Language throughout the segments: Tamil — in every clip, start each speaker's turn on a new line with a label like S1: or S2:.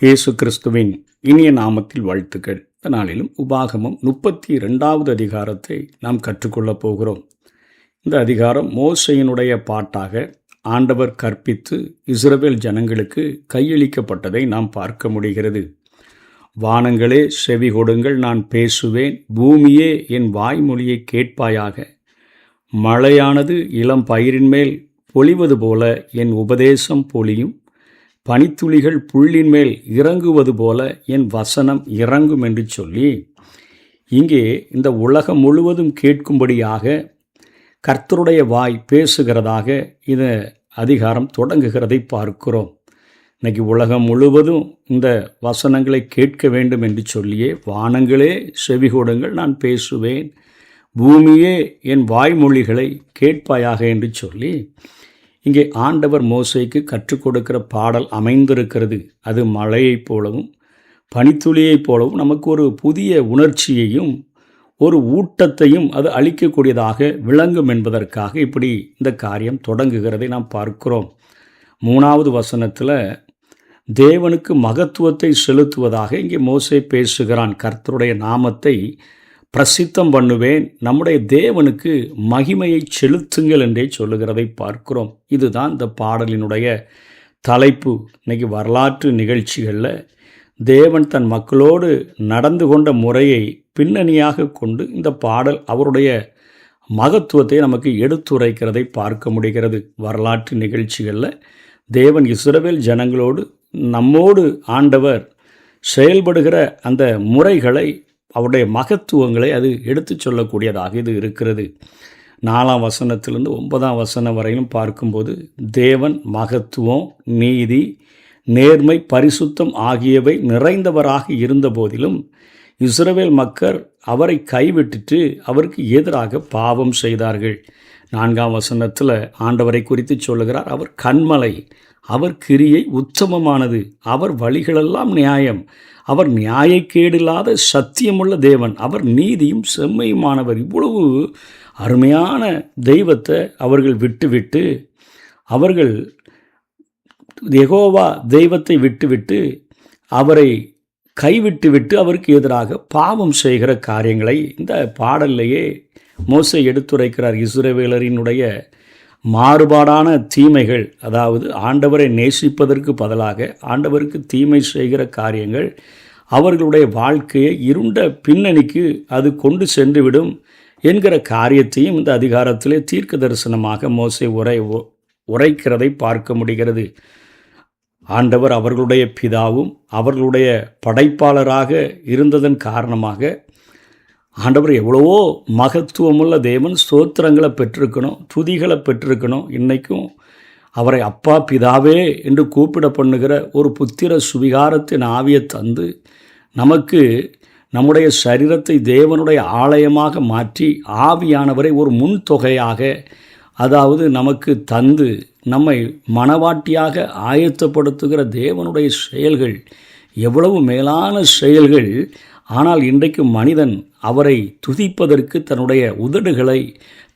S1: இயேசு கிறிஸ்துவின் இனிய நாமத்தில் வாழ்த்துக்கள். இந்த நாளிலும் உபாகமம் 32வது அதிகாரத்தை நாம் கற்றுக்கொள்ளப் போகிறோம். இந்த அதிகாரம் மோசேயினுடைய பாட்டாக ஆண்டவர் கற்பித்து இஸ்ரவேல் ஜனங்களுக்கு கையளிக்கப்பட்டதை நாம் பார்க்க முடிகிறது. வானங்களே செவி கொடுங்கள், நான் பேசுவேன். பூமியே என் வாய்மொழியை கேட்பாயாக. மழையானது இளம் பயிரின் மேல் பொழிவது போல என் உபதேசம் பொழியும். பனித்துளிகள் புல்லின் மேல் இறங்குவது போல என் வசனம் இறங்கும் என்று சொல்லி, இங்கே இந்த உலகம் முழுவதும் கேட்கும்படியாக கர்த்தருடைய வாய் பேசுகிறதாக இந்த அதிகாரம் தொடங்குகிறதை பார்க்கிறோம். இன்னைக்கு உலகம் முழுவதும் இந்த வசனங்களை கேட்க வேண்டும் என்று சொல்லியே, வானங்களே செவிகொடுங்கள், நான் பேசுவேன். பூமியே என் வாய்மொழிகளை கேட்பாயாக என்று சொல்லி இங்கே ஆண்டவர் மோசேக்கு கற்றுக் கொடுக்கிற பாடல் அமைந்திருக்கிறது. அது மழையைப் போலவும் பனித்துளியைப் போலவும் நமக்கு ஒரு புதிய உணர்ச்சியையும் ஒரு ஊட்டத்தையும் அது அளிக்கக்கூடியதாக விளங்கும் என்பதற்காக இப்படி இந்த காரியம் தொடங்குகிறதை நாம் பார்க்கிறோம். 3வது வசனத்தில் தேவனுக்கு மகத்துவத்தை செலுத்துவதாக இங்கே மோசே பேசுகிறான். கர்த்தருடைய நாமத்தை பிரசித்தம் பண்ணுவேன், நம்முடைய தேவனுக்கு மகிமையை செலுத்துங்கள் என்றே சொல்லுகிறதை பார்க்கிறோம். இதுதான் இந்த பாடலினுடைய தலைப்பு. இன்னைக்கு வரலாற்று நிகழ்ச்சிகளில் தேவன் தன் மக்களோடு நடந்து கொண்ட முறையை பின்னணியாக கொண்டு இந்த பாடல் அவருடைய மகத்துவத்தை நமக்கு எடுத்துரைக்கிறதை பார்க்க முடிகிறது. வரலாற்று நிகழ்ச்சிகளில் தேவன் இஸ்ரவேல் ஜனங்களோடு நம்மோடு ஆண்டவர் செயல்படுகிற அந்த முறைகளை, அவருடைய மகத்துவங்களை அது எடுத்து சொல்லக்கூடியதாக இது இருக்கிறது. 4ஆம் வசனத்திலிருந்து 9ஆம் வசனம் வரையிலும் பார்க்கும்போது தேவன் மகத்துவம், நீதி, நேர்மை, பரிசுத்தம் ஆகியவை நிறைந்தவராக இருந்த போதிலும் இஸ்ரவேல் மக்கள் அவரை கைவிட்டுட்டு அவருக்கு எதிராக பாவம் செய்தார்கள். 4ஆம் வசனத்தில் ஆண்டவரை குறித்து சொல்லுகிறார், அவர் கன்மலை, அவர் கிரியை உத்தமமானது, அவர் வழிகளெல்லாம் நியாயம், அவர் நியாயக்கேடில்லாத சத்தியமுள்ள தேவன், அவர் நீதியும் செம்மையுமானவர். இவ்வளவு அருமையான தெய்வத்தை அவர்கள் விட்டுவிட்டு, அவர்கள் யெகோவா தெய்வத்தை விட்டுவிட்டு அவரை கைவிட்டுவிட்டு அவருக்கு எதிராக பாவம் செய்கிற காரியங்களை இந்த பாடல்லையே மோசே எடுத்துரைக்கிறார். இஸ்ரவேலரினுடைய மாறுபாடான தீமைகள், அதாவது ஆண்டவரை நேசிப்பதற்கு பதிலாக ஆண்டவருக்கு தீமை செய்கிற காரியங்கள் அவர்களுடைய வாழ்க்கையை இருண்ட பின்னணிக்கு அது கொண்டு சென்றுவிடும் என்கிற காரியத்தையும் இந்த அதிகாரத்திலே தீர்க்க தரிசனமாக மோசே உரைக்கிறதை பார்க்க முடிகிறது. ஆண்டவர் அவர்களுடைய பிதாவும் அவர்களுடைய படைப்பாளராக இருந்ததன் காரணமாக ஆண்டவர் எவ்வளவோ மகத்துவமுள்ள தேவன், ஸ்தோத்திரங்களை பெற்றிருக்கணும், துதிகளை பெற்றிருக்கணும். இன்றைக்கும் அவரை அப்பா பிதாவே என்று கூப்பிட பண்ணுகிற ஒரு புத்திர சுவிகாரத்தின் ஆவியை தந்து நமக்கு நம்முடைய சரீரத்தை தேவனுடைய ஆலயமாக மாற்றி ஆவியானவரை ஒரு முன்தொகையாக, அதாவது நமக்கு தந்து நம்மை மனவாட்டியாக ஆயத்தப்படுத்துகிற தேவனுடைய செயல்கள் எவ்வளவு மேலான செயல்கள். ஆனால் இன்றைக்கு மனிதன் அவரை துதிப்பதற்கு தன்னுடைய உதடுகளை,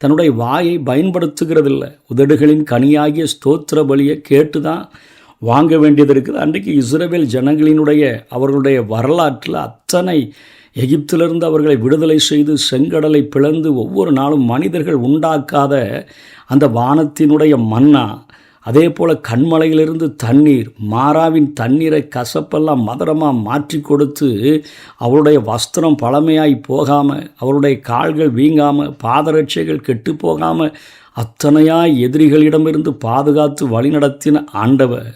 S1: தன்னுடைய வாயை பயன்படுத்துகிறதில்லை. உதடுகளின் கனியாகிய ஸ்தோத்திர பலியை கேட்டு தான் வாங்க வேண்டியது இருக்குது. அன்றைக்கு இஸ்ரவேல் ஜனங்களினுடைய அவர்களுடைய வரலாற்றில் அத்தனை எகிப்திலிருந்து அவர்களை விடுதலை செய்து செங்கடலை பிளந்து ஒவ்வொரு நாளும் மனிதர்கள் உண்டாக்காத அந்த வானத்தினுடைய மன்னா, அதே போல் கண்மலையிலிருந்து தண்ணீர், மாறாவின் தண்ணீரை கசப்பெல்லாம் மதுரமாக மாற்றி கொடுத்து அவருடைய வஸ்திரம் பழமையாய் போகாமல், அவருடைய கால்கள் வீங்காமல், பாதரட்சைகள் கெட்டு போகாமல் அத்தனையாய் எதிரிகளிடமிருந்து பாதுகாத்து வழிநடத்தின ஆண்டவர்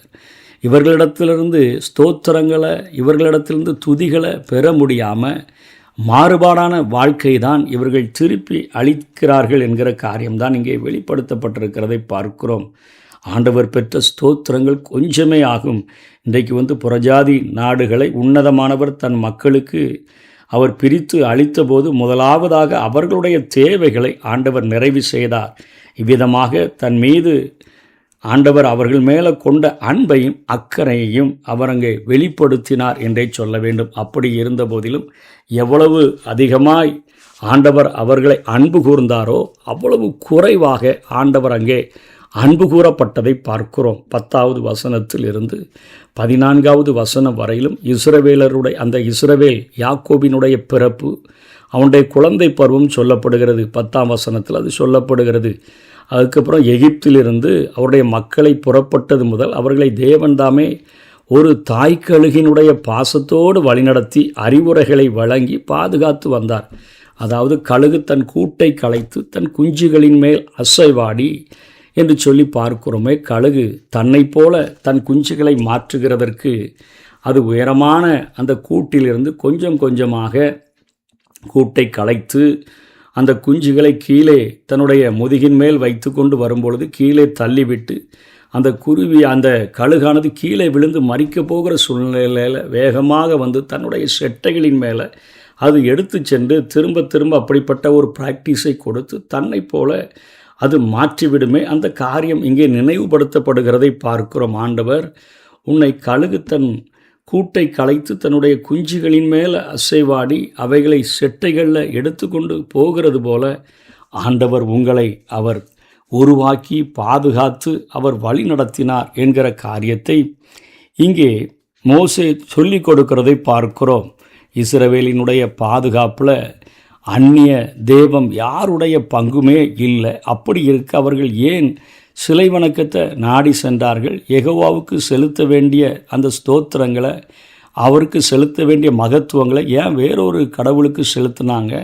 S1: இவர்களிடத்திலிருந்து ஸ்தோத்திரங்களை, இவர்களிடத்திலிருந்து துதிகளை பெற முடியாமல் மாறுபாடான வாழ்க்கை தான் இவர்கள் திருப்பி அளிக்கிறார்கள் என்கிற காரியம்தான் இங்கே வெளிப்படுத்தப்பட்டிருக்கிறதை பார்க்கிறோம். ஆண்டவர் பெற்ற ஸ்தோத்திரங்கள் கொஞ்சமே ஆகும். இன்றைக்கு புறஜாதி நாடுகளை உன்னதமானவர் தன் மக்களுக்கு அவர் பிரித்து அளித்தபோது முதலாவதாக அவர்களுடைய தேவைகளை ஆண்டவர் நிறைவு செய்தார். இவ்விதமாக தன் மீது ஆண்டவர் அவர்கள் மேலே கொண்ட அன்பையும் அக்கறையையும் அவர் அங்கே வெளிப்படுத்தினார் என்றே சொல்ல வேண்டும். அப்படி இருந்த போதிலும் எவ்வளவு அதிகமாய் ஆண்டவர் அவர்களை அன்பு கூர்ந்தாரோ அவ்வளவு குறைவாக ஆண்டவர் அங்கே அன்பு கூறப்பட்டதை பார்க்கிறோம். 10வது வசனத்தில் இருந்து 14வது வசனம் வரையிலும் இஸ்ரவேலருடைய அந்த இஸ்ரவேல் யாக்கோபினுடைய பிறப்பு, அவனுடைய குழந்தை பருவம் சொல்லப்படுகிறது. 10ஆம் வசனத்தில் அது சொல்லப்படுகிறது. அதுக்கப்புறம் எகிப்திலிருந்து அவருடைய மக்களை புறப்பட்டது முதல் அவர்களை தேவன்தாமே ஒரு தாய்க்கழுகினுடைய பாசத்தோடு வழிநடத்தி அறிவுரைகளை வழங்கி பாதுகாத்து வந்தார். அதாவது கழுகு தன் கூட்டை கலைத்து தன் குஞ்சுகளின் மேல் அசைவாடி என்று சொல்லி பார்க்கிறோமே. கழுகு தன்னை போல தன் குஞ்சுகளை மாற்றுகிறதற்கு அது உயரமான அந்த கூட்டிலிருந்து கொஞ்சம் கொஞ்சமாக கூட்டை கலைத்து அந்த குஞ்சுகளை கீழே தன்னுடைய முதுகின் மேல் வைத்து கொண்டு வரும்பொழுது கீழே தள்ளிவிட்டு அந்த குருவி அந்த கழுகானது கீழே விழுந்து மறிக்கப் போகிற சூழ்நிலையில் வேகமாக வந்து தன்னுடைய செட்டைகளின் மேலே அது எடுத்து சென்று திரும்ப திரும்ப அப்படிப்பட்ட ஒரு பிராக்டிஸை கொடுத்து தன்னை போல அது மாற்றிவிடுமே. அந்த காரியம் இங்கே நினைவுபடுத்தப்படுகிறதை பார்க்கிறோம். ஆண்டவர் உன்னை கழுகு தன் கூட்டை கலைத்து தன்னுடைய குஞ்சுகளின் மேலே அசைவாடி அவைகளை செட்டைகளில் எடுத்துக்கொண்டு போகிறது போல ஆண்டவர் உங்களை அவர் உருவாக்கி பாதுகாத்து அவர் வழி நடத்தினார் என்கிற காரியத்தை இங்கே மோசே சொல்லிக் கொடுக்கிறதை பார்க்கிறோம். இஸ்ரவேலினுடைய பாதுகாப்பில் அந்நிய தெய்வம் யாருடைய பங்குமே இல்லை. அப்படி இருக்க அவர்கள் ஏன் சிலை வணக்கத்தை நாடி சென்றார்கள்? யெகோவாவுக்கு செலுத்த வேண்டிய அந்த ஸ்தோத்திரங்களை, அவருக்கு செலுத்த வேண்டிய மகத்துவங்களை ஏன் வேறொரு கடவுளுக்கு செலுத்தினாங்க?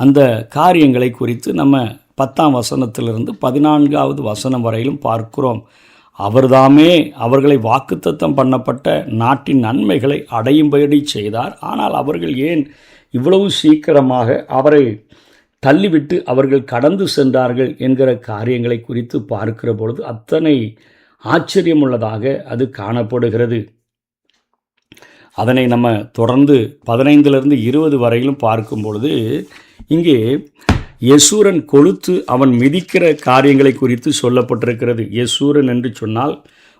S1: அந்த காரியங்களை குறித்து நம்ம 10ஆம் வசனத்திலிருந்து 14வது வசனம் வரையிலும் பார்க்கிறோம். அவர்தாமே அவர்களை வாக்குத்தத்தம் பண்ணப்பட்ட நாட்டின் நன்மைகளை அடையும்படி செய்தார். ஆனால் அவர்கள் ஏன் இவ்வளவு சீக்கிரமாக அவரை தள்ளிவிட்டு அவர்கள் கடந்து சென்றார்கள் என்கிற காரியங்களை குறித்து பார்க்கிற பொழுது அத்தனை ஆச்சரியமுள்ளதாக அது காணப்படுகிறது. அதனை நம்ம தொடர்ந்து 15லிருந்து 20 வரையிலும் பார்க்கும் பொழுது இங்கே யெசூரன் கொளுத்து அவன் மிதிக்கிற காரியங்களை குறித்து சொல்லப்பட்டிருக்கிறது. யெசூரன் என்று சொன்னால்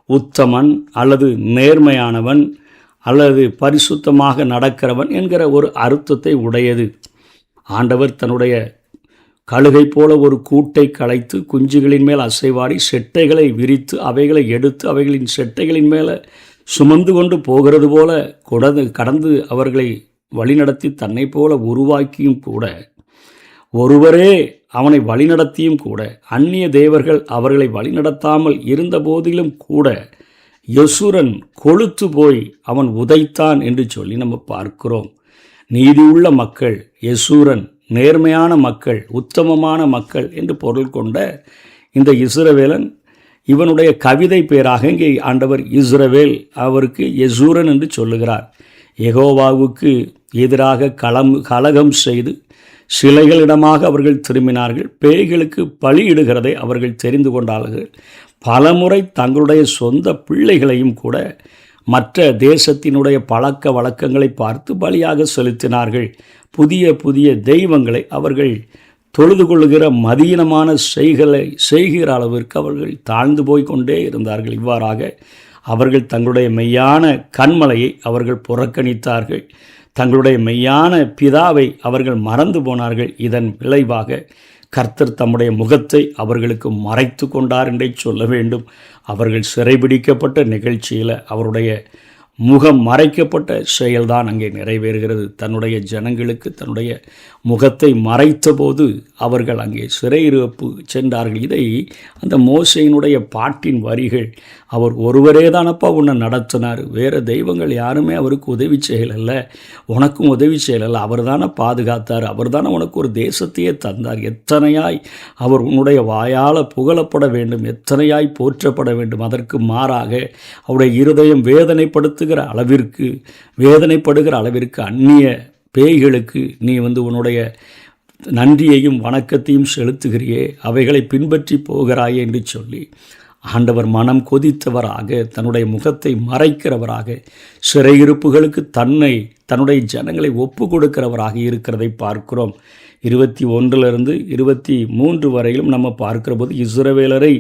S1: உத்தமன் அல்லது நேர்மையானவன் அல்லது பரிசுத்தமாக நடக்கிறவன் என்கிற ஒரு அர்த்தத்தை உடையது. ஆண்டவர் தன்னுடைய கழுகை போல ஒரு கூட்டை கலைத்து குஞ்சுகளின் மேல் அசைவாடி செட்டைகளை விரித்து அவைகளை எடுத்து அவைகளின் செட்டைகளின் மேலே சுமந்து கொண்டு போகிறது போல கடந்து அவர்களை வழிநடத்தி தன்னை போல உருவாக்கியும் கூட, ஒருவரே அவனை வழிநடத்தியும் கூட, அந்நிய தேவர்கள் அவர்களை வழிநடத்தாமல் இருந்த போதிலும் கூட யெசூரன் கொழுத்து போய் அவன் உதைத்தான் என்று சொல்லி நம்ம பார்க்கிறோம். நீதியுள்ள மக்கள் யெசூரன், நேர்மையான மக்கள், உத்தமமான மக்கள் என்று பொருள் கொண்ட இந்த இஸ்ரவேலன், இவனுடைய கவிதை பேராக இங்கே ஆண்டவர் இஸ்ரவேல் அவருக்கு யெசூரன் என்று சொல்லுகிறார். யெகோவாவுக்கு எதிராக கலகம் செய்து சிலைகளிடமாக அவர்கள் திரும்பினார்கள். பேய்களுக்கு பலியிடுகிறதை அவர்கள் தெரிந்து கொண்டார்கள். பலமுறை தங்களுடைய சொந்த பிள்ளைகளையும் கூட மற்ற தேசத்தினுடைய பழக்க வழக்கங்களை பார்த்து பலியாக செலுத்தினார்கள். புதிய புதிய தெய்வங்களை அவர்கள் தொழுது கொள்ளுகிற மதீனமான செய்கிற அளவிற்கு அவர்கள் தாழ்ந்து போய் கொண்டே இருந்தார்கள். இவ்வாறாக அவர்கள் தங்களுடைய மெய்யான கன்மலையை அவர்கள் புறக்கணித்தார்கள். தங்களுடைய மெய்யான பிதாவை அவர்கள் மறந்து போனார்கள். இதன் விளைவாக கர்த்தர் தம்முடைய முகத்தை அவர்களுக்கு மறைத்து கொண்டார் என்றே சொல்ல வேண்டும். அவர்கள் சிறைபிடிக்கப்பட்ட நிகழ்ச்சியில் அவருடைய முகம் மறைக்கப்பட்ட செயல்தான் அங்கே நிறைவேறுகிறது. தன்னுடைய ஜனங்களுக்கு தன்னுடைய முகத்தை மறைத்த போது அவர்கள் அங்கே சிறையிருப்பு சென்றார்கள். இதை அந்த மோசையினுடைய பாட்டின் வரிகள், அவர் ஒருவரே தானப்பா உன்னை நடத்தினார், வேறு தெய்வங்கள் யாருமே அவருக்கு உதவி செய்யலல்ல, உனக்கும் உதவி செய்யலல்ல, அவர் தானே பாதுகாத்தார், அவர் தானே உனக்கு ஒரு தேசத்தையே தந்தார், எத்தனையாய் அவர் உன்னுடைய வாயால் புகழப்பட வேண்டும், எத்தனையாய் போற்றப்பட வேண்டும். அதற்கு மாறாக அவருடைய இருதயம் வேதனைப்படுகிற அளவிற்கு அந்நிய பேய்களுக்கு நீ உன்னுடைய நன்றியையும் வணக்கத்தையும் செலுத்துகிறியே, அவைகளை பின்பற்றி போகிறாயே என்று சொல்லி ஆண்டவர் மனம் கொதித்தவராக, தன்னுடைய முகத்தை மறைக்கிறவராக, சிறையிருப்புகளுக்கு தன்னுடைய ஜனங்களை ஒப்பு கொடுக்கிறவராக இருக்கிறதை பார்க்கிறோம். 21லிருந்து 23 வரையிலும் நம்ம பார்க்கிற போது இஸ்ரவேலரை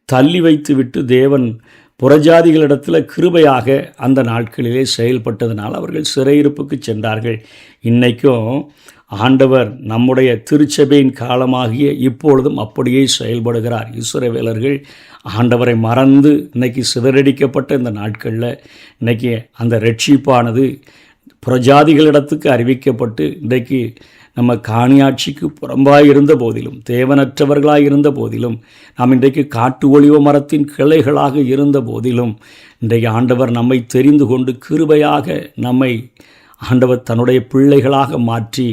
S1: தள்ளி வைத்து விட்டு தேவன் புறஜாதிகளிடத்தில் கிருபையாக அந்த நாட்களிலே செயல்பட்டதனால் அவர்கள் சிறையிருப்புக்கு சென்றார்கள். இன்றைக்கும் ஆண்டவர் நம்முடைய திருச்சபையின் காலமாகிய இப்பொழுதும் அப்படியே செயல்படுகிறார். இஸ்ரவேலர்கள் ஆண்டவரை மறந்து இன்னைக்கு சிதறடிக்கப்பட்ட இந்த நாட்களில் இன்னைக்கு அந்த ரட்சிப்பானது புறஜாதிகளிடத்துக்கு அறிவிக்கப்பட்டு இன்றைக்கு நம்ம காணியாட்சிக்கு புறம்பாய் இருந்த போதிலும், தேவனற்றவர்களாக இருந்த போதிலும், நாம் இன்றைக்கு காட்டு ஒலிவ மரத்தின் கிளைகளாக இருந்த போதிலும், இன்றைக்கு ஆண்டவர் நம்மை தெரிந்து கொண்டு கிருபையாக நம்மை ஆண்டவர் தன்னுடைய பிள்ளைகளாக மாற்றி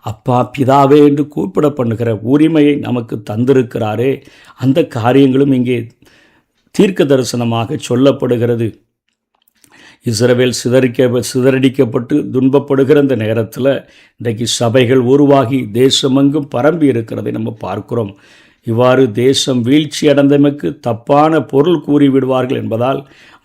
S1: அப்பா பிதாவே என்று கூப்பிட பண்ணுகிற உரிமையை நமக்கு தந்திருக்கிறாரே. அந்த காரியங்களும் இங்கே தீர்க்க தரிசனமாக சொல்லப்படுகிறது. இஸ்ரவேல் சிதறடிக்கப்பட்டு துன்பப்படுகிற இந்த நேரத்தில் இன்றைக்கு சபைகள் உருவாகி தேசமெங்கும் பரம்பி இருக்கிறதை நம்ம பார்க்கிறோம். இவ்வாறு தேசம் வீழ்ச்சி அடைந்தமைக்கு தப்பான பொருள் கூறிவிடுவார்கள் என்பதால்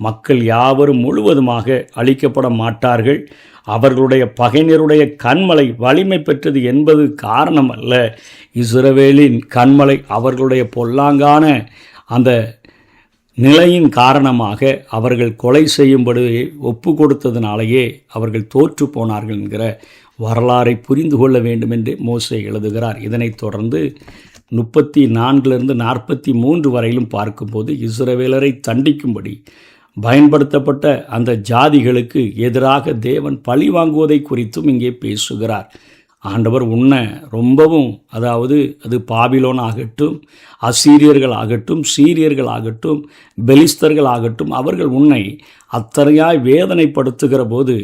S1: மக்கள் யாவரும் முழுவதுமாக அழிக்கப்பட மாட்டார்கள். அவர்களுடைய பகைஞருடைய கண்மலை வலிமை பெற்றது என்பது காரணம் அல்ல. இஸ்ரவேலின் கண்மலை அவர்களுடைய பொல்லாங்கான அந்த நிலையின் காரணமாக அவர்கள் கொலை செய்யும்படி ஒப்பு கொடுத்ததினாலேயே அவர்கள் தோற்று போனார்கள் என்கிற வரலாறை புரிந்து கொள்ள வேண்டும் என்று மோசே எழுதுகிறார். இதனைத் தொடர்ந்து 34 43 வரையிலும் பார்க்கும்போது இஸ்ரவேலரை தண்டிக்கும்படி பயன்படுத்தப்பட்ட அந்த ஜாதிகளுக்கு எதிராக தேவன் பழி வாங்குவதை குறித்தும் இங்கே பேசுகிறார். ஆண்டவர் உன்னை ரொம்பவும், அதாவது அது பாபிலோன் ஆகட்டும், அசீரியர்கள் ஆகட்டும், சீரியர்கள் ஆகட்டும், பெலிஸ்தர்கள் ஆகட்டும், அவர்கள் உன்னை அத்தனையாய் வேதனைப்படுத்துகிற போது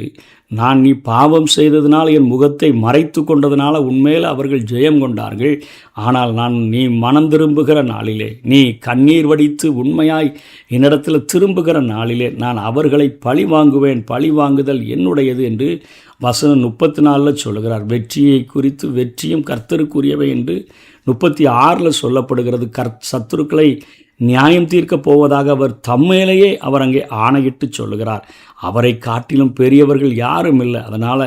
S1: நான் நீ பாவம் செய்ததினால் என் முகத்தை மறைத்து கொண்டதினால உன்மேல் அவர்கள் ஜெயம் கொண்டார்கள். ஆனால் நான் நீ மனம் திரும்புகிற நாளிலே, நீ கண்ணீர் வடித்து உண்மையாய் என்னிடத்தில் திரும்புகிற நாளிலே நான் அவர்களை பழி வாங்குவேன். பழி வாங்குதல் என்னுடையது என்று வசனம் 34 சொல்லுகிறார். வெற்றியை குறித்து வெற்றியும் கர்த்தருக்குரியவை என்று 36 சொல்லப்படுகிறது. சத்துருக்களை நியாயம் தீர்க்கப் போவதாக அவர் தம்மேலேயே அவர் அங்கே ஆணையிட்டு சொல்லுகிறார். அவரை காட்டிலும் பெரியவர்கள் யாரும் இல்லை. அதனால்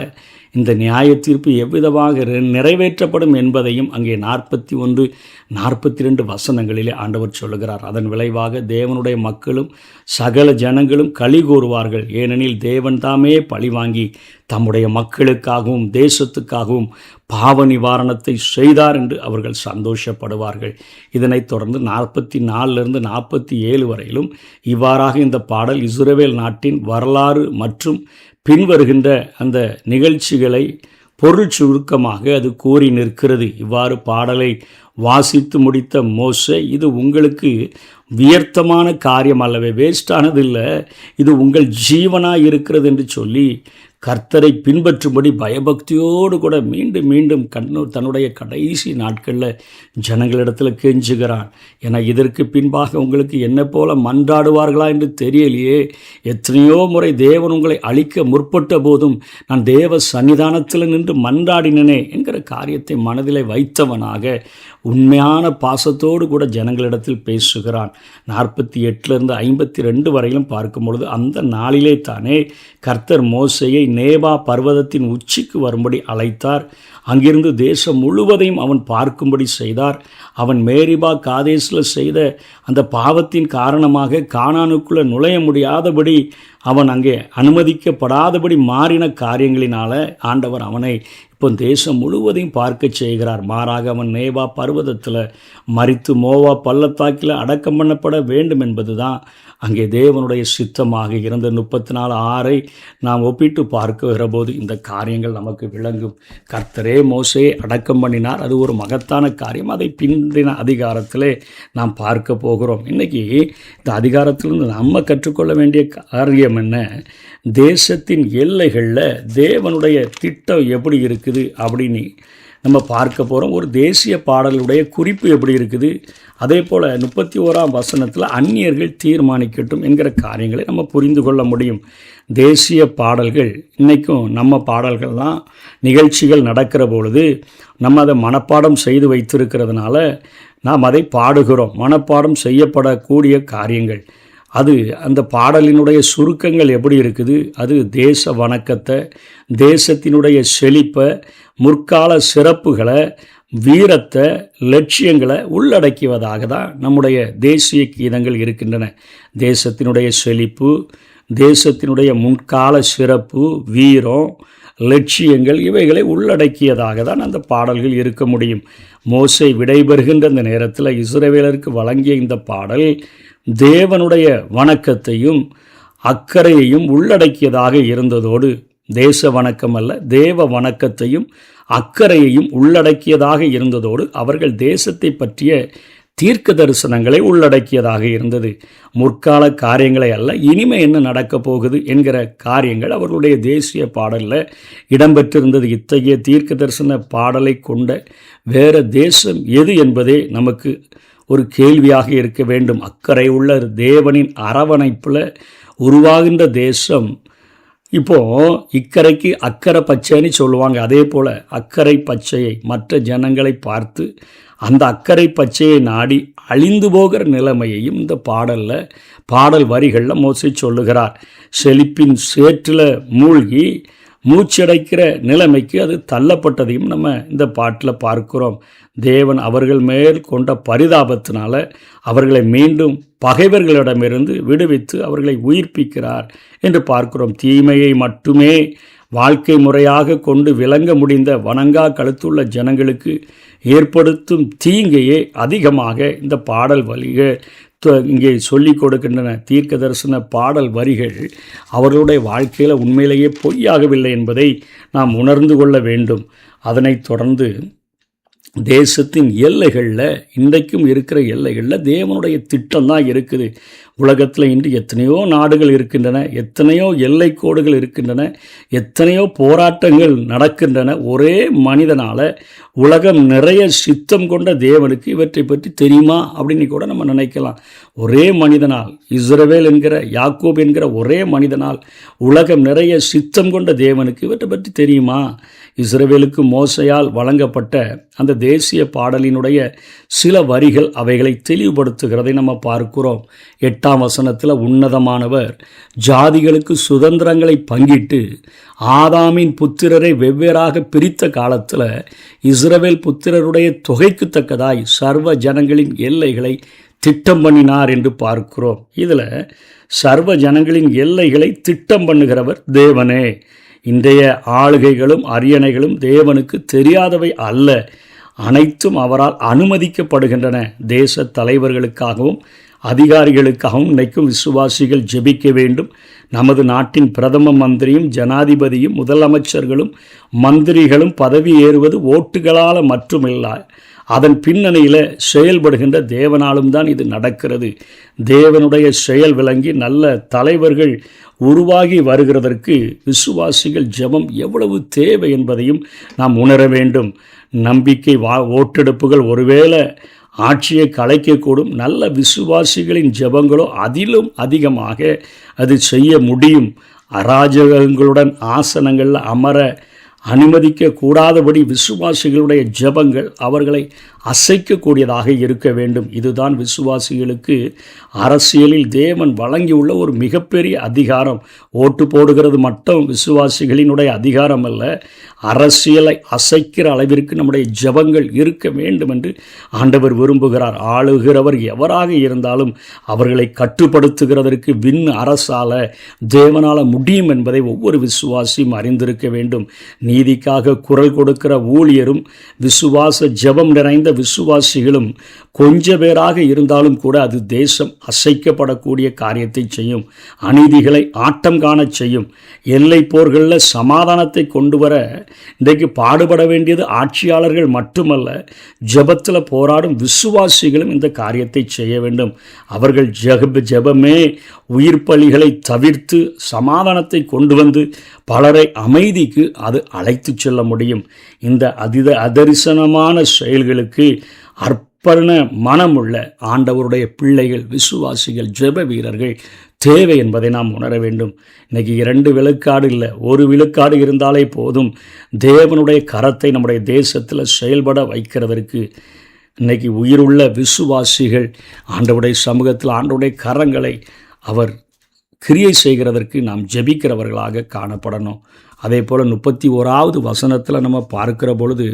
S1: இந்த நியாய தீர்ப்பு எவ்விதமாக நிறைவேற்றப்படும் என்பதையும் அங்கே 41 42 வசனங்களிலே ஆண்டவர் சொல்லுகிறார். அதன் விளைவாக தேவனுடைய மக்களும் சகல ஜனங்களும் களி கூறுவார்கள். ஏனெனில் தேவன் தாமே பழி வாங்கி தம்முடைய மக்களுக்காகவும் தேசத்துக்காகவும் பாவ நிவாரணத்தை செய்தார் என்று அவர்கள் சந்தோஷப்படுவார்கள். இதனைத் தொடர்ந்து 44 47 வரையிலும் இவ்வாறாக இந்த பாடல் இஸ்ரவேல் நாட்டின் வரலாறு மற்றும் பின்வருகின்ற அந்த நிகழ்ச்சிகளை பொருள் சுருக்கமாக அது கூறி நிற்கிறது. இவ்வாறு பாடலை வாசித்து முடித்த மோசே, இது உங்களுக்கு வியர்த்தமான காரியம் அல்லவே, வேஸ்டானது இல்லை, இது உங்கள் ஜீவனாக இருக்கிறது என்று சொல்லி கர்த்தரை பின்பற்றும்படி பயபக்தியோடு கூட மீண்டும் மீண்டும் தன்னுடைய கடைசி நாட்களில் ஜனங்களிடத்தில் கெஞ்சுகிறான். ஏன்னா இதற்கு பின்பாக உங்களுக்கு என்ன போல மன்றாடுவார்களா என்று தெரியலையே. எத்தனையோ முறை தேவன் உங்களை அழிக்க முற்பட்ட போதும் நான் தேவ சன்னிதானத்தில் நின்று மன்றாடினேனே என்கிற காரியத்தை மனதில் வைத்தவனாக உண்மையான பாசத்தோடு கூட ஜனங்களிடத்தில் பேசுகிறான். 48 52 வரையிலும் பார்க்கும் பொழுது அந்த நாளிலே தானே கர்த்தர் மோசேயை நேபா பர்வதத்தின் உச்சிக்கு வரும்படி அழைத்தார். அங்கிருந்து தேசம் முழுவதையும் அவன் பார்க்கும்படி செய்தார். அவன் மேரிபா காதேசில் செய்த அந்த பாவத்தின் காரணமாக கானானுக்குள்ளே நுழைய முடியாதபடி அவன் அங்கே அனுமதிக்கப்படாதபடி மாறின காரியங்களினால ஆண்டவர் அவனை இப்போ தேசம் முழுவதையும் பார்க்க செய்கிறார். மாறாக அவன் நேபா பர்வதத்தில் மரித்து மோவா பள்ளத்தாக்கில் அடக்கம் பண்ணப்பட வேண்டும் என்பது தான் அங்கே தேவனுடைய சித்தமாக இருந்த 34:6 நாம் ஒப்பிட்டு பார்க்கிற போது இந்த காரியங்கள் நமக்கு விளங்கும். கர்த்தரே மோசே அடக்கம் பண்ணினார். அது ஒரு மகத்தான காரியம். அதை பிந்தின அதிகாரத்திலே நாம் பார்க்க போகிறோம். இன்றைக்கி இந்த அதிகாரத்திலிருந்து நம்ம கற்றுக்கொள்ள வேண்டிய காரியம் என்ன? தேசத்தின் எல்லைகளில் தேவனுடைய திட்டம் எப்படி இருக்குது அப்படின்னு நம்ம பார்க்க போகிறோம். ஒரு தேசிய பாடலுடைய குறிப்பு எப்படி இருக்குது, அதே போல் 31ஆம் வசனத்தில் அந்நியர்கள் தீர்மானிக்கட்டும் என்கிற காரியங்களை நம்ம புரிந்து கொள்ள முடியும். தேசிய பாடல்கள் இன்றைக்கும் நம்ம பாடல்கள் தான். நிகழ்ச்சிகள் நடக்கிற பொழுது நம்ம அதை மனப்பாடம் செய்து வைத்திருக்கிறதுனால நாம் அதை பாடுகிறோம். மனப்பாடம் செய்யப்படக்கூடிய காரியங்கள் அது அந்த பாடலினுடைய சுருக்கங்கள் எப்படி இருக்குது? அது தேச வணக்கத்தை, தேசத்தினுடைய செழிப்பை, முற்கால சிறப்புகளை, வீரத்தை, லட்சியங்களை உள்ளடக்கியதாக தான் நம்முடைய தேசிய கீதங்கள் இருக்கின்றன. தேசத்தினுடைய செழிப்பு, தேசத்தினுடைய முன்கால சிறப்பு, வீரம், லட்சியங்கள் இவைகளை உள்ளடக்கியதாக தான் அந்த பாடல்கள் இருக்க முடியும். மோசே விடைபெறுகின்ற இந்த நேரத்தில் இஸ்ரவேலருக்கு வழங்கிய இந்த பாடல் தேவனுடைய வணக்கத்தையும் அக்கறையையும் உள்ளடக்கியதாக இருந்ததோடு, தேச வணக்கம் அல்ல, தேவ வணக்கத்தையும் அக்கறையையும் உள்ளடக்கியதாக இருந்ததோடு அவர்கள் தேசத்தை பற்றிய தீர்க்க தரிசனங்களை உள்ளடக்கியதாக இருந்தது. முற்கால காரியங்களை அல்ல, இனிமே என்ன நடக்கப் போகுது என்கிற காரியங்கள் அவர்களுடைய தேசிய பாடலில் இடம்பெற்றிருந்தது. இத்தகைய தீர்க்க தரிசன பாடலை கொண்ட வேற தேசம் எது என்பதே நமக்கு ஒரு கேள்வியாக இருக்க வேண்டும். அக்கறை உள்ள தேவனின் அரவணைப்பில் உருவாகின்ற தேசம். இப்போ இக்கரைக்கு அக்கறை பச்சைன்னு சொல்லுவாங்க. அதே போல் அக்கறை பச்சையை மற்ற ஜனங்களை பார்த்து அந்த அக்கறை பச்சையை நாடி அழிந்து போகிற நிலைமையையும் இந்த பாடல் வரிகளில் மோசே சொல்லுகிறார். செழிப்பின் சேற்றில் மூழ்கி மூச்சடைக்கிற நிலைமைக்கு அது தள்ளப்பட்டதையும் நம்ம இந்த பாட்டில் பார்க்கிறோம். தேவன் அவர்கள் மேல் கொண்ட பரிதாபத்தினால அவர்களை மீண்டும் பகைவர்களிடமிருந்து விடுவித்து அவர்களை உயிர்ப்பிக்கிறார் என்று பார்க்கிறோம். தீமையை மட்டுமே வாழ்க்கை முறையாக கொண்டு விளங்க முடிந்த வணங்கா கழுத்துள்ள ஜனங்களுக்கு ஏற்படுத்தும் தீங்கையே அதிகமாக இந்த பாடல் வரிகள் இங்கே சொல்லிக் கொடுக்கின்றன. தீர்க்க தரிசன பாடல் வரிகள் அவர்களுடைய வாழ்க்கையில் உண்மையிலேயே பொய்யாகவில்லை என்பதை நாம் உணர்ந்து கொள்ள வேண்டும். அதனைத் தொடர்ந்து தேசத்தின் எல்லைகளில், இன்றைக்கும் இருக்கிற எல்லைகளில் தேவனுடைய திட்டம் தான் இருக்குது. உலகத்தில் இன்று எத்தனையோ நாடுகள் இருக்கின்றன, எத்தனையோ எல்லை கோடுகள் இருக்கின்றன, எத்தனையோ போராட்டங்கள் நடக்கின்றன. ஒரே மனிதனால் உலகம் நிறைய சித்தம் கொண்ட தேவனுக்கு இவற்றை பற்றி தெரியுமா அப்படின்னு கூட நம்ம நினைக்கலாம். ஒரே மனிதனால், இஸ்ரவேல் என்கிற யாக்கோப் என்கிற ஒரே மனிதனால் உலகம் நிறைய சித்தம் கொண்ட தேவனுக்கு இவற்றை பற்றி தெரியுமா? இஸ்ரவேலுக்கு மோசையால் வழங்கப்பட்ட அந்த தேசிய பாடலினுடைய சில வரிகள் அவைகளை தெளிவுபடுத்துகிறதை நம்ம பார்க்கிறோம். 8ஆம் வசனத்தில் உன்னதமானவர் ஜாதிகளுக்கு சுதந்திரங்களை பங்கிட்டு ஆதாமின் புத்திரரை வெவ்வேறாக பிரித்த காலத்தில் இஸ்ரவேல் புத்திரருடைய தொகைக்கு தக்கதாய் சர்வ ஜனங்களின் எல்லைகளை திட்டம் பண்ணினார் என்று பார்க்கிறோம். இதில் சர்வ ஜனங்களின் எல்லைகளை திட்டம் பண்ணுகிறவர் தேவனே. இன்றைய ஆளுகைகளும் அரியணைகளும் தேவனுக்கு தெரியாதவை அல்ல, அனைத்தும் அவரால் அனுமதிக்கப்படுகின்றன. தேச தலைவர்களுக்காகவும் அதிகாரிகளுக்காகவும் இன்றைக்கும் விசுவாசிகள் ஜெபிக்க வேண்டும். நமது நாட்டின் பிரதம மந்திரியும் ஜனாதிபதியும் முதலமைச்சர்களும் மந்திரிகளும் பதவி ஏறுவது ஓட்டுகளால் மட்டுமில்லை, அதன் பின்னணியில் செயல்படுகின்ற தேவனாலும் தான் இது நடக்கிறது. தேவனுடைய செயல் விளங்கி நல்ல தலைவர்கள் உருவாகி வருகிறதற்கு விசுவாசிகள் ஜெபம் எவ்வளவு தேவை என்பதையும் நாம் உணர வேண்டும். நம்பிக்கை ஓட்டெடுப்புகள் ஒருவேளை ஆட்சியை கலைக்கக்கூடும். நல்ல விசுவாசிகளின் ஜெபங்களோ அதிலும் அதிகமாக அது செய்ய முடியும். அராஜகங்களுடன் ஆசனங்களில் அமர அனுமதிக்க கூடாதபடி விசுவாசிகளுடைய ஜெபங்கள் அவர்களை அசைக்கக்கூடியதாக இருக்க வேண்டும். இதுதான் விசுவாசிகளுக்கு அரசியலில் தேவன் வழங்கியுள்ள ஒரு மிகப்பெரிய அதிகாரம். ஓட்டு போடுகிறது மட்டும் விசுவாசிகளினுடைய அதிகாரம் அல்ல, அரசியலை அசைக்கிற அளவிற்கு நம்முடைய ஜெபங்கள் இருக்க வேண்டும் என்று ஆண்டவர் விரும்புகிறார். ஆளுகிறவர் எவராக இருந்தாலும் அவர்களை கட்டுப்படுத்துகிறதற்கு விண் அரசால தேவனால முடியும் என்பதை ஒவ்வொரு விசுவாசியும் அறிந்திருக்க வேண்டும். நீதிக்காக குரல் கொடுக்கிற ஊழியரும் விசுவாச ஜெபம் நிறைந்த விசுவாசிகளும் கொஞ்ச பேராக இருந்தாலும் கூட அது தேசம் அசைக்கப்படக்கூடிய காரியத்தை செய்யும். அநீதிகளை ஆட்டம் காண செய்யும். எல்லை போர்களில் சமாதானத்தை கொண்டு வர இன்றைக்கு பாடுபட வேண்டியது ஆட்சியாளர்கள் மட்டுமல்ல, ஜெபத்தில் போராடும் விசுவாசிகளும் இந்த காரியத்தை செய்ய வேண்டும். அவர்கள் ஜெபமே உயிர் பலிகளை தவிர்த்து சமாதானத்தை கொண்டு வந்து பலரை அமைதிக்கு அது அழைத்து செல்ல முடியும். இந்த அதரிசனமான செயல்களுக்கு அர்ப்பண மனமுள்ள ஆண்டவருடைய பிள்ளைகள், விசுவாசிகள், ஜெப வீரர்கள் தேவை என்பதை நாம் உணர வேண்டும். இன்றைக்கி 2 விழுக்காடு இல்லை, 1 விழுக்காடு இருந்தாலே போதும் தேவனுடைய கரத்தை நம்முடைய தேசத்தில் செயல்பட வைக்கிறதற்கு. இன்றைக்கி உயிருள்ள விசுவாசிகள் ஆண்டவருடைய சமூகத்தில் ஆண்டவருடைய கரங்களை அவர் கிரியை செய்கிறதற்கு நாம் ஜெபிக்கிறவர்களாக காணப்படணும். அதே போல் 31வது வசனத்தில் நம்ம பார்க்கிற பொழுது,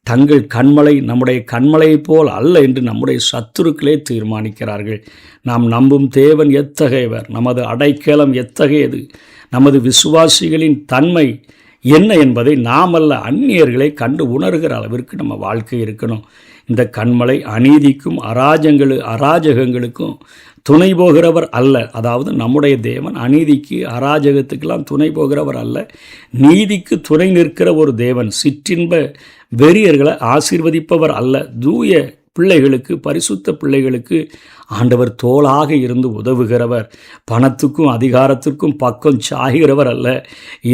S1: தங்கள் கண்மலை நம்முடைய கண்மலையைப் போல் அல்ல என்று நம்முடைய சத்துருக்களே தீர்மானிக்கிறார்கள். நாம் நம்பும் தேவன் எத்தகையவர், நமது அடைக்கலம் எத்தகையது, நமது விசுவாசிகளின் தன்மை என்ன என்பதை நாம் அல்ல அந்நியர்களை கண்டு உணர்கிற அளவிற்கு நம்ம வாழ்க்கை இருக்கணும். இந்த கண்மலை அநீதிக்கும் அராஜகங்களுக்கும் துணை போகிறவர் அல்ல. அதாவது நம்முடைய தேவன் அநீதிக்கு அராஜகத்துக்கெல்லாம் துணை போகிறவர் அல்ல, நீதிக்கு துணை நிற்கிற ஒரு தேவன். சிற்றின்ப வெறியர்களை ஆசீர்வதிப்பவர் அல்ல. தூய பிள்ளைகளுக்கு, பரிசுத்த பிள்ளைகளுக்கு ஆண்டவர் தோளாக இருந்து உதவுகிறவர். பணத்துக்கும் அதிகாரத்திற்கும் பக்கம் சாய்கிறவர் அல்ல.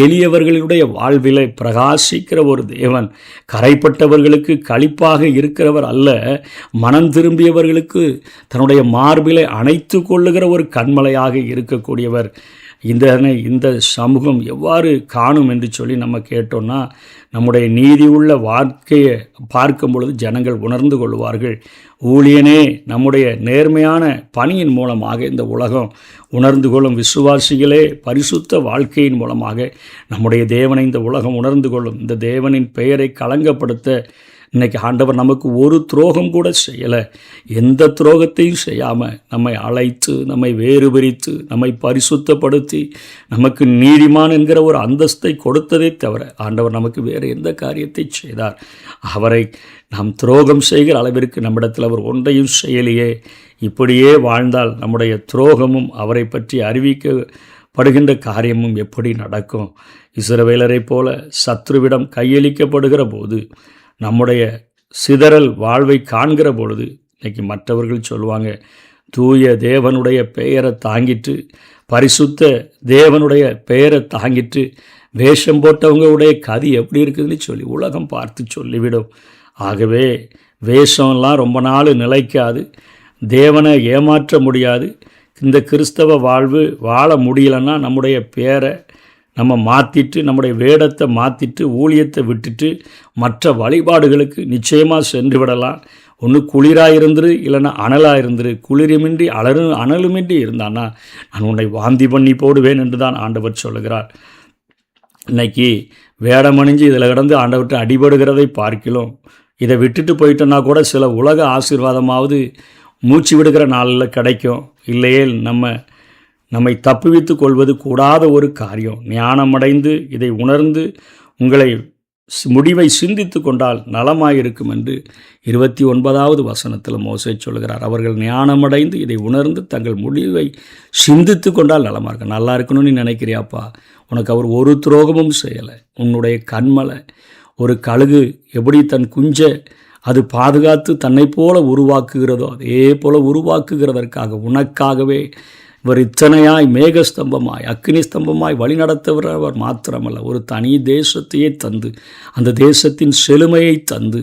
S1: எளியவர்களுடைய வாழ்விலை பிரகாசிக்கிற ஒரு தேவன். கரைப்பட்டவர்களுக்கு களிப்பாக இருக்கிறவர் அல்ல, மனம் திரும்பியவர்களுக்கு தன்னுடைய மார்பிலை அணைத்து கொள்ளுகிற ஒரு கண்மலையாக இருக்கக்கூடியவர். இந்த சமூகம் எவ்வாறு காணும் என்று சொல்லி நம்ம கேட்டோம்னா, நம்முடைய நீதி உள்ள வாழ்க்கையை பார்க்கும் பொழுது ஜனங்கள் உணர்ந்து கொள்வார்கள். ஊழியனே நம்முடைய நேர்மையான பணியின் மூலமாக இந்த உலகம் உணர்ந்து கொள்ளும். விசுவாசிகளே பரிசுத்த வாழ்க்கையின் மூலமாக நம்முடைய தேவனை இந்த உலகம் உணர்ந்து கொள்ளும். இந்த தேவனின் பெயரை களங்கப்படுத்த இன்றைக்கி ஆண்டவர் நமக்கு ஒரு துரோகம் கூட செய்யலை. எந்த துரோகத்தையும் செய்யாமல் நம்மை அழைத்து, நம்மை வேறு பிரித்து, நம்மை பரிசுத்தப்படுத்தி, நமக்கு நீதிமான் என்கிற ஒரு அந்தஸ்தை கொடுத்ததே தவிர ஆண்டவர் நமக்கு வேறு எந்த காரியத்தை செய்தார்? அவரை நாம் துரோகம் செய்கிற அளவிற்கு நம்மிடத்தில் அவர் ஒன்றையும் செய்யலையே. இப்படியே வாழ்ந்தால் நம்முடைய துரோகமும் அவரை பற்றி அறிவிக்கப்படுகின்ற காரியமும் எப்படி நடக்கும்? இஸ்ரவேலரை போல சத்ருவிடம் கையளிக்கப்படுகிற போது, நம்முடைய சிதறல் வாழ்வை காண்கிற பொழுது, இன்றைக்கி மற்றவர்கள் சொல்லுவாங்க, தூய தேவனுடைய பெயரை தாங்கிட்டு, பரிசுத்த தேவனுடைய பெயரை தாங்கிட்டு வேஷம் போட்டவங்களுடைய கதி எப்படி இருக்குதுன்னு சொல்லி உலகம் பார்த்து சொல்லிவிடும். ஆகவே வேஷம்லாம் ரொம்ப நாள் நிலைக்காது, தேவனை ஏமாற்ற முடியாது. இந்த கிறிஸ்தவ வாழ்வு வாழ முடியலைன்னா நம்முடைய பேரை நம்ம மாற்றிட்டு, நம்முடைய வேடத்தை மாற்றிட்டு, ஊழியத்தை விட்டுட்டு மற்ற வழிபாடுகளுக்கு நிச்சயமாக சென்று விடலாம். ஒன்று குளிராக இருந்துரு, இல்லைன்னா அனலாக இருந்துரு. குளிருமின்றி அனலுமின்றி இருந்தான்னா நான் உன்னை வாந்தி பண்ணி போடுவேன் என்று தான் ஆண்டவர் சொல்லுகிறார். இன்னைக்கு வேடமணிஞ்சு இதில் கிடந்து ஆண்டவர்கிட்ட அடிபடுகிறதை பார்க்கலாம். இதை விட்டுட்டு போயிட்டோன்னா கூட சில உலக ஆசீர்வாதமாவது மூச்சு விடுகிற நாளில் கிடைக்கும். இல்லையே நம்மை தப்புவித்து கொள்வது கூடாத ஒரு காரியம். ஞானமடைந்து இதை உணர்ந்து உங்களை முடிவை சிந்தித்து கொண்டால் நலமாயிருக்கும் என்று 29வது வசனத்தில் மோசே சொல்கிறார். அவர்கள் ஞானமடைந்து இதை உணர்ந்து தங்கள் முடிவை சிந்தித்து கொண்டால் நலமாக இருக்கும். நல்லா இருக்கணும்னு நினைக்கிறியாப்பா? உனக்கு அவர் ஒரு துரோகமும் செய்யலை. உன்னுடைய கண்மலை, ஒரு கழுகு எப்படி தன் குஞ்சை அது பாதுகாத்து தன்னை போல உருவாக்குகிறதோ அதே போல உருவாக்குகிறதற்காக உனக்காகவே இவர் இத்தனையாய் மேகஸ்தம்பமாய் அக்னி ஸ்தம்பமாய் வழிநடத்துகிறவர் மாத்திரமல்ல, ஒரு தனி தேசத்தையே தந்து, அந்த தேசத்தின் செழுமையை தந்து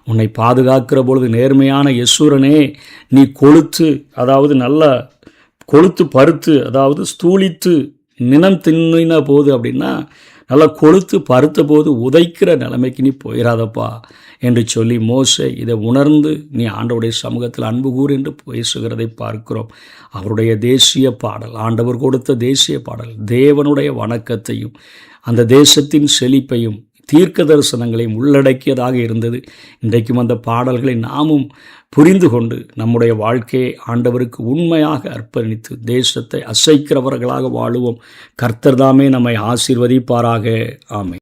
S1: உன்னை பாதுகாக்கிற பொழுது, நேர்மையான யசூரனே நீ கொழுத்து, அதாவது நல்லா கொழுத்து பருத்து, அதாவது ஸ்தூலித்து நினம் தின்னின போது அப்படின்னா நல்லா கொழுத்து பருத்த போது உதைக்கிற நிலைமைக்கு நீ போயிடாதப்பா என்று சொல்லி மோசே இதை உணர்ந்து நீ ஆண்டவருடைய சமூகத்தில் அன்பு கூறு என்று பேசுகிறதை பார்க்கிறோம். அவருடைய தேசிய பாடல், ஆண்டவர் கொடுத்த தேசிய பாடல் தேவனுடைய வணக்கத்தையும் அந்த தேசத்தின் செழிப்பையும் தீர்க்க தரிசனங்களையும் உள்ளடக்கியதாக இருந்தது. இன்றைக்கும் அந்த பாடல்களை நாமும் புரிந்து கொண்டு நம்முடைய வாழ்க்கையை ஆண்டவருக்கு உண்மையாக அர்ப்பணித்து தேசத்தை அசைக்கிறவர்களாக வாழுவோம். கர்த்தர் தாமே நம்மை ஆசீர்வதிப்பாராக. ஆமென்.